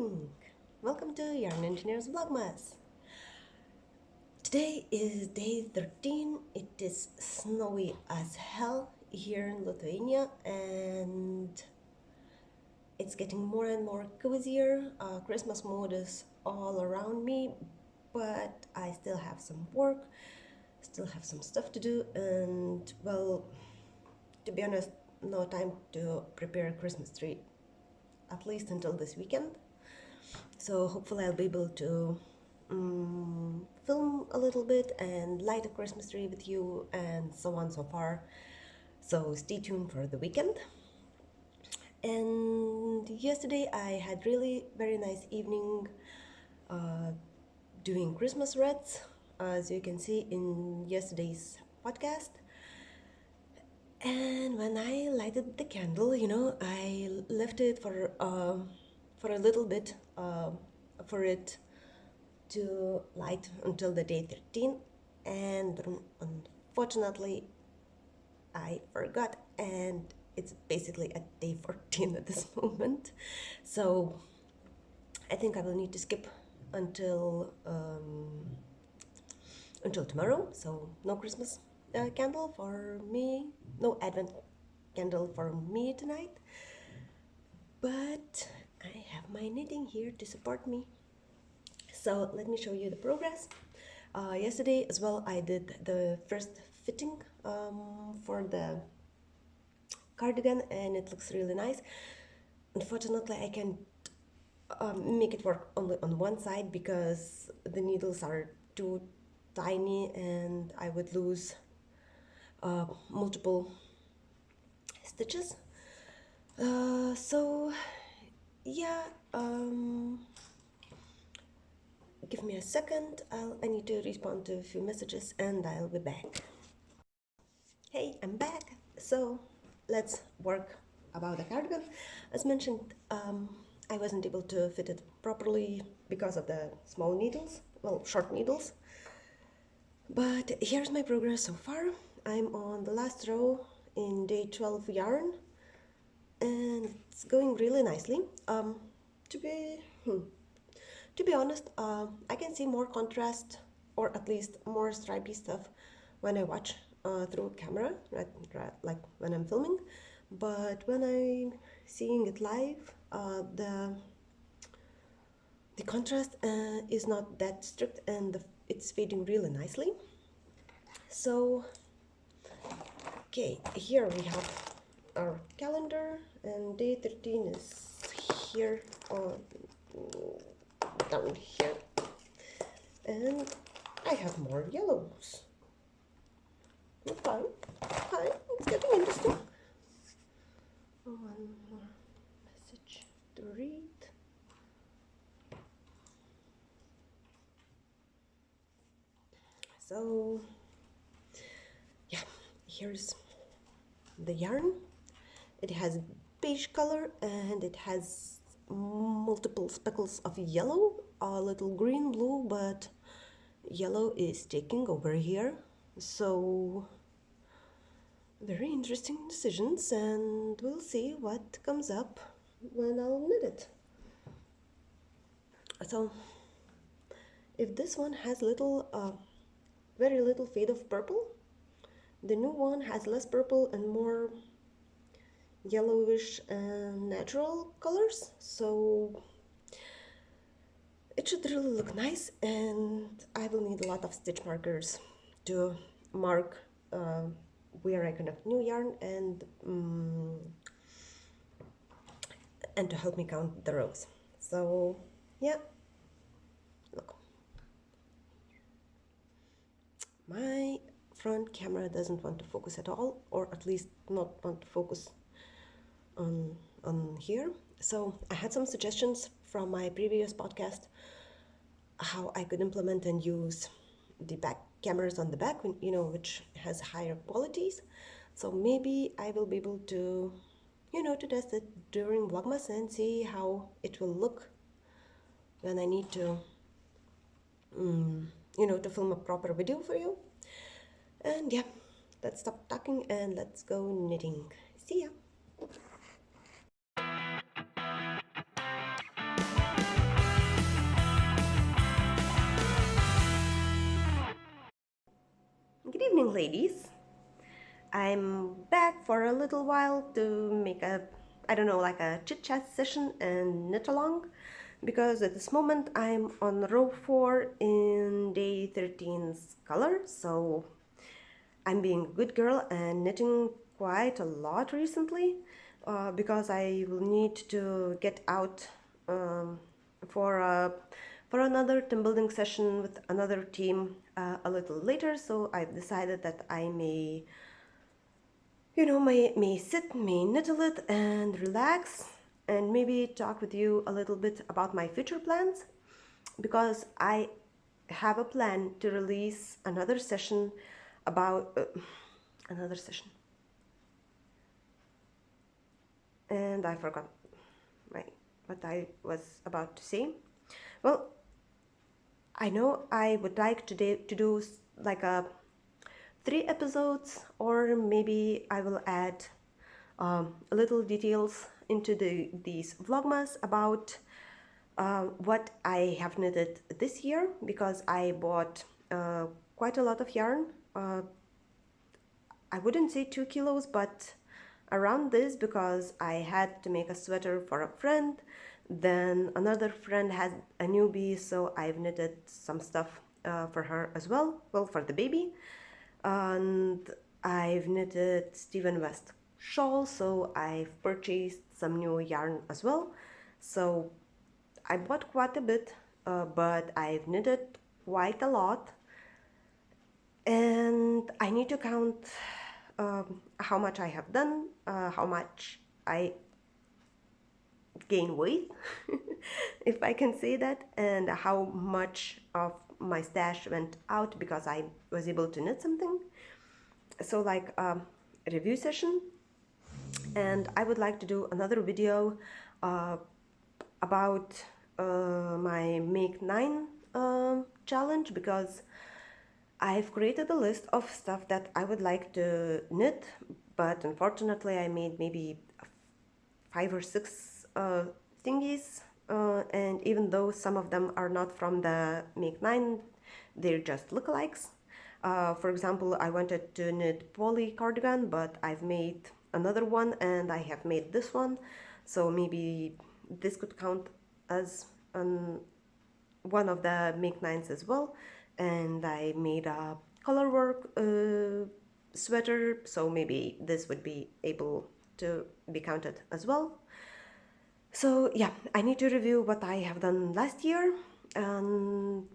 morning! Welcome to Yarn Engineer's Vlogmas. Today is day 13. It is snowy as hell here in Lithuania and it's getting more and more cozier. Christmas mood is all around me, but I still have some work, still have some stuff to do, and well, to be honest, no time to prepare a Christmas tree, at least until this weekend. So hopefully I'll be able to film a little bit and light a Christmas tree with you and so on so far. So stay tuned for the weekend. And yesterday I had really very nice evening doing Christmas wreaths, as you can see in yesterday's podcast. And when I lighted the candle, I left it for a little bit for it to light until the day 13, and unfortunately I forgot, and it's basically at day 14 at this moment. So I think I will need to skip until tomorrow. So no Christmas candle for me, no Advent candle for me tonight, but I have my knitting here to support me. So let me show you the progress. Yesterday as well I did the first fitting for the cardigan and it looks really nice. Unfortunately I can't make it work only on one side because the needles are too tiny and I would lose multiple stitches. So yeah, give me a second. I need to respond to a few messages and I'll be back. Hey, I'm back. So let's work about the cardigan. As mentioned, I wasn't able to fit it properly because of the small needles, well, short needles. But here's my progress so far. I'm on the last row in day 12 yarn and it's going really nicely. To be honest, I can see more contrast, or at least more stripy stuff when I watch through camera, right, like when I'm filming. But when I'm seeing it live, the contrast is not that strict and it's fading really nicely. So, okay, here we have our calendar and day 13 is here on down here, and I have more yellows. Fine, it's getting interesting. One more message to read. So yeah, here's the yarn. It has beige color and it has multiple speckles of yellow, a little green, blue, but yellow is taking over here. So very interesting decisions, and we'll see what comes up when I'll knit it. So if this one has very little fade of purple, the new one has less purple and more yellowish and natural colors, so it should really look nice. And I will need a lot of stitch markers to mark where I connect new yarn and to help me count the rows. So yeah, look, my front camera doesn't want to focus at all, or at least not want to focus on here. So I had some suggestions from my previous podcast how I could implement and use the back cameras on the back, which has higher qualities. So maybe I will be able to to test it during Vlogmas and see how it will look when I need to to film a proper video for you. And yeah, let's stop talking and let's go knitting. See ya. evening, ladies. I'm back for a little while to make a, I don't know, like a chit chat session and knit along, because at this moment I'm on row 4 in day 13's color, so I'm being a good girl and knitting quite a lot recently, because I will need to get out um, for a for another team building session with another team a little later. So I've decided that I may sit, may knit a little and relax, and maybe talk with you a little bit about my future plans, because I have a plan to release another session about another session, and I forgot what I was about to say. Well, I know I would like to do like a 3 episodes, or maybe I will add little details into these vlogmas about what I have knitted this year, because I bought quite a lot of yarn. I wouldn't say 2 kilos, but around this, because I had to make a sweater for a friend. Then another friend has a newbie, so I've knitted some stuff for her as well, for the baby. And I've knitted Stephen West shawl, so I've purchased some new yarn as well. So I bought quite a bit, but I've knitted quite a lot, and I need to count how much I have done, how much I gain weight, if I can say that, and how much of my stash went out because I was able to knit something. So like a review session. And I would like to do another video about my Make 9 challenge, because I've created a list of stuff that I would like to knit, but unfortunately I made maybe 5 or 6 thingies, and even though some of them are not from the Make 9, they're just lookalikes. For example, I wanted to knit poly cardigan, but I've made another one, and I have made this one, so maybe this could count as one of the Make 9s as well. And I made a color work sweater, so maybe this would be able to be counted as well. So yeah, I need to review what I have done last year and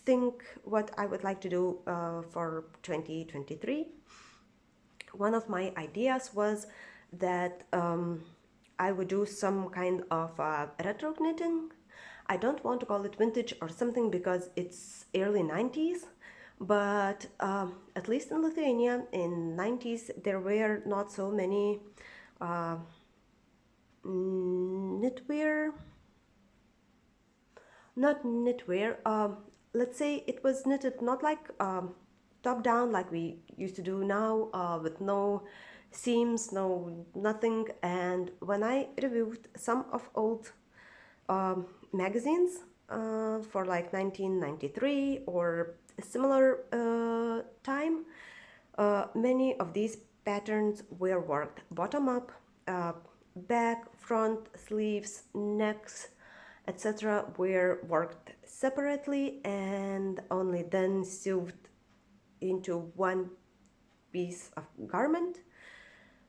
think what I would like to do for 2023. One of my ideas was that I would do some kind of retro knitting. I don't want to call it vintage or something because it's early 90s, but at least in Lithuania in 90s there were not so many knitwear, not knitwear, let's say it was knitted not like top down like we used to do now, with no seams, no nothing. And when I reviewed some of old magazines for like 1993 or a similar time, many of these patterns were worked bottom up, back, front, sleeves, necks, etc. were worked separately and only then sewed into one piece of garment.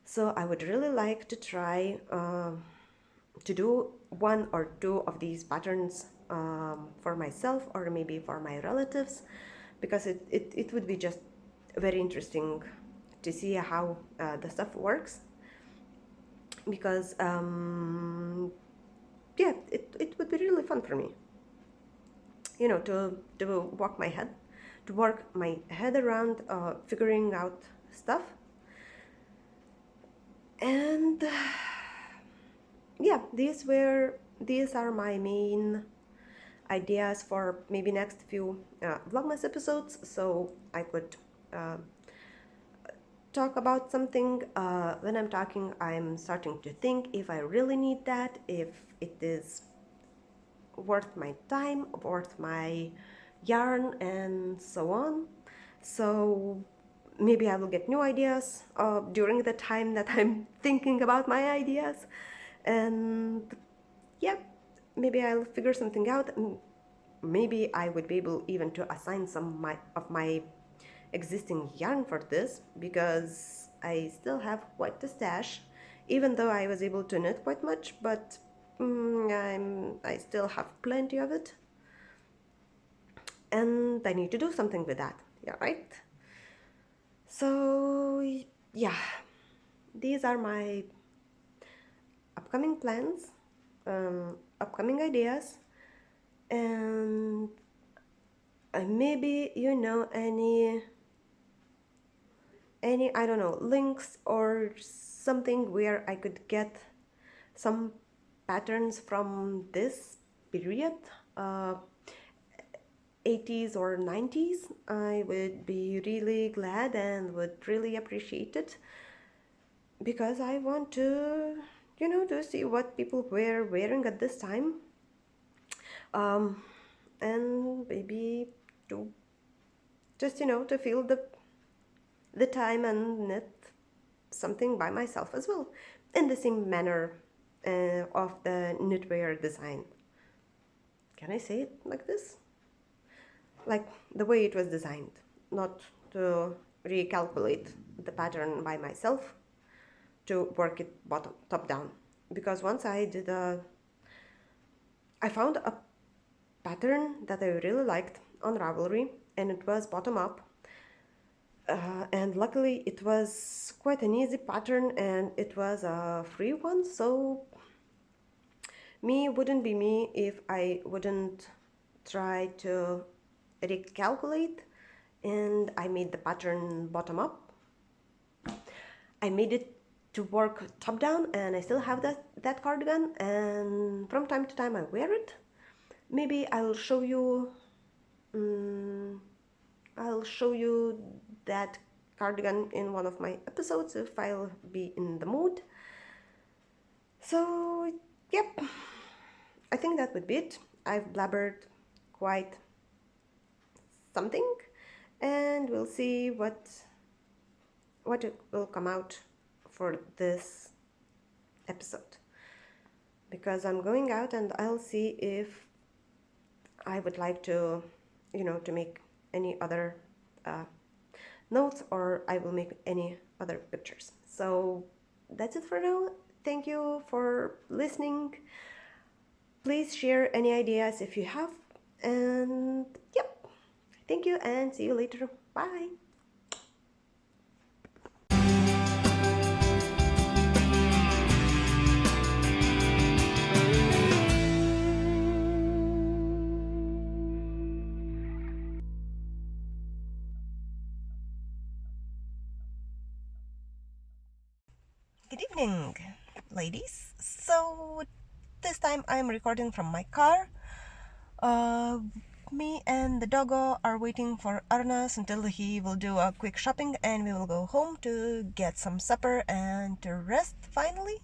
So I would really like to try to do 1 or 2 of these patterns for myself or maybe for my relatives, because it would be just very interesting to see how the stuff works, because yeah, it would be really fun for me, to work my head around figuring out stuff. And yeah, these are my main ideas for maybe next few Vlogmas episodes, so I could talk about something. When I'm talking, I'm starting to think if I really need that, if it is worth my time, worth my yarn, and so on. So maybe I will get new ideas during the time that I'm thinking about my ideas. And yeah, maybe I'll figure something out. Maybe I would be able even to assign some of my existing yarn for this, because I still have quite the stash, even though I was able to knit quite much, but I still have plenty of it, and I need to do something with that. Yeah, right? So yeah, these are my upcoming plans, upcoming ideas, and maybe you know any I don't know, links or something where I could get some patterns from this period, uh, 80s or 90s. I would be really glad and would really appreciate it, because I want to, you know, to see what people were wearing at this time, and maybe to just, you know, to feel the time and knit something by myself as well, in the same manner of the knitwear design. Can I say it like this? Like the way it was designed, not to recalculate the pattern by myself, to work it top down. Because once I found a pattern that I really liked on Ravelry, and it was bottom up. And luckily it was quite an easy pattern, and it was a free one, so me wouldn't be me if I wouldn't try to recalculate. And I made the pattern bottom up. I made it to work top down, and I still have that cardigan, and from time to time I wear it. Maybe I'll show you that cardigan in one of my episodes if I'll be in the mood. So yep, I think that would be it. I've blabbered quite something, and we'll see what will come out for this episode, because I'm going out and I'll see if I would like to, you know, to make any other notes, or I will make any other pictures. So that's it for now. Thank you for listening. Please share any ideas if you have, and yep, thank you and see you later. Bye. Good evening, ladies. So this time I'm recording from my car. Me and the doggo are waiting for Arnas until he will do a quick shopping, and we will go home to get some supper and to rest finally.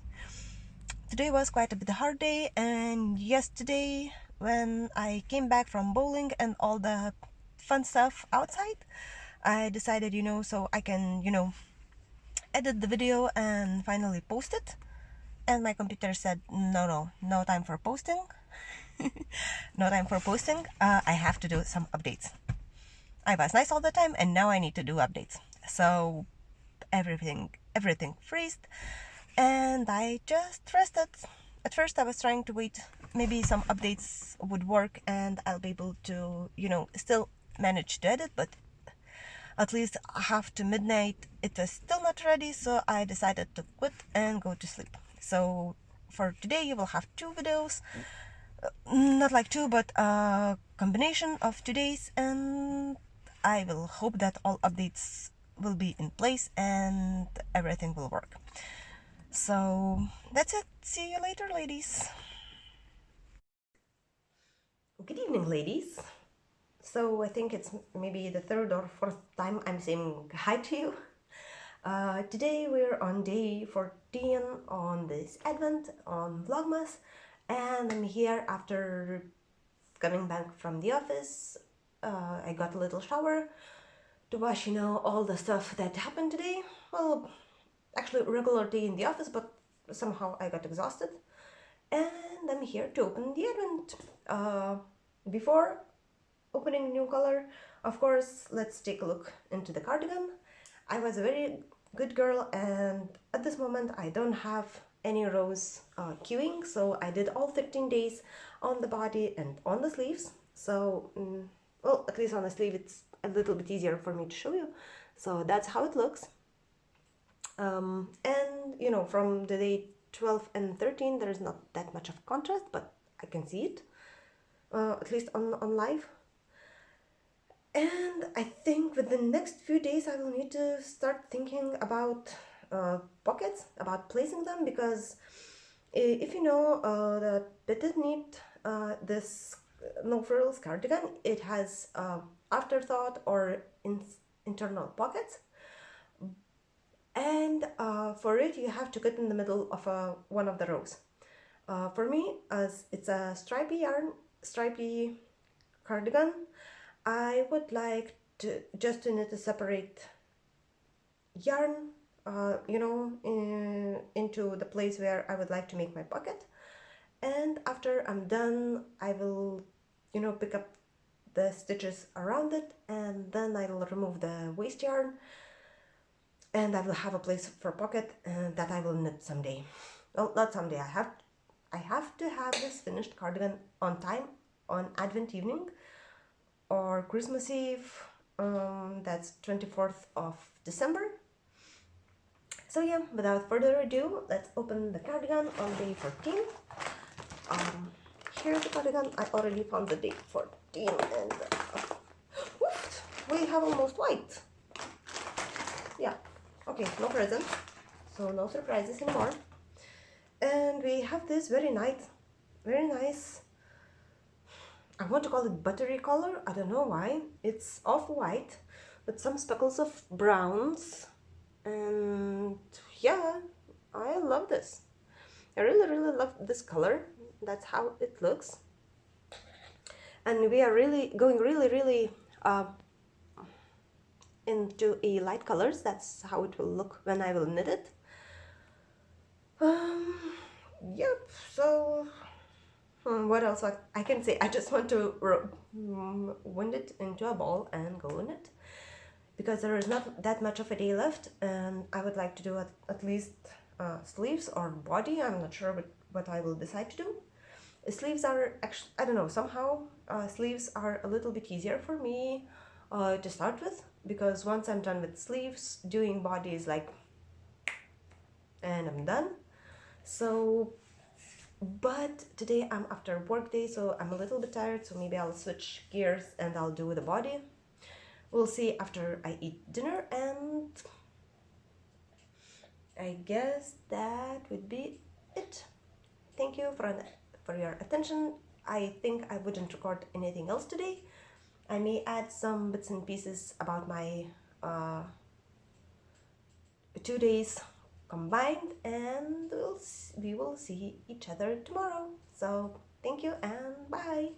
Today was quite a bit hard day, and yesterday when I came back from bowling and all the fun stuff outside, I decided, you know, so I can, you know, edit the video and finally post it. And my computer said, no time for posting. No time for posting. I have to do some updates. I was nice all the time, and now I need to do updates. So everything freezed, and I just rested. At first I was trying to wait, maybe some updates would work and I'll be able to, you know, still manage to edit, but at least half to midnight it was still not ready, so I decided to quit and go to sleep. So for today you will have two videos, not like two, but a combination of today's, and I will hope that all updates will be in place and everything will work. So that's it. See you later, ladies. Good evening, ladies. So I think it's maybe the third or fourth time I'm saying hi to you. Today we're on day 14 on this Advent on Vlogmas, and I'm here after coming back from the office. I got a little shower, to wash, all the stuff that happened today. Well, actually regular day in the office, but somehow I got exhausted. And I'm here to open the advent. Before opening new color, of course, let's take a look into the cardigan. I was a very good girl, and at this moment I don't have any rows queuing, so I did all 13 days on the body and on the sleeves. So well, at least on the sleeve it's a little bit easier for me to show you. So that's how it looks. And from the day 12 and 13 there is not that much of contrast, but I can see it, at least on live. And I think with the next few days I will need to start thinking about pockets, about placing them, because if you know the Petit Knit, this no frills cardigan, it has afterthought or internal pockets, and for it you have to cut in the middle of one of the rows. For me, as it's a stripy cardigan, I would like to just knit a separate yarn, into the place where I would like to make my pocket. And after I'm done, I will, pick up the stitches around it, and then I will remove the waste yarn, and I will have a place for pocket, and that I will knit someday. Well, not someday. I have to have this finished cardigan on time on Advent evening or Christmas Eve. That's 24th of December. So yeah, without further ado, let's open the cardigan on day 14. Here's the cardigan. I already found the day 14, and we have almost white. Yeah, okay, no presents, so no surprises anymore. And we have this very nice, I want to call it buttery color. I don't know why. It's off-white with some speckles of browns, and yeah, I love this. I really love this color. That's how it looks. And we are really going really into a light colors. That's how it will look when I will knit it. Yep, so what else I can say? I just want to wind it into a ball and go in it, because there is not that much of a day left, and I would like to do at least sleeves or body. I'm not sure what I will decide to do. Sleeves are actually, I don't know, somehow sleeves are a little bit easier for me to start with, because once I'm done with sleeves, doing body is like, and I'm done. So, but today I'm after work day, so I'm a little bit tired, so maybe I'll switch gears and I'll do the body. We'll see after I eat dinner, and I guess that would be it. Thank you for your attention. I think I wouldn't record anything else today. I may add some bits and pieces about my 2 days combined, and we will see each other tomorrow. So thank you and bye.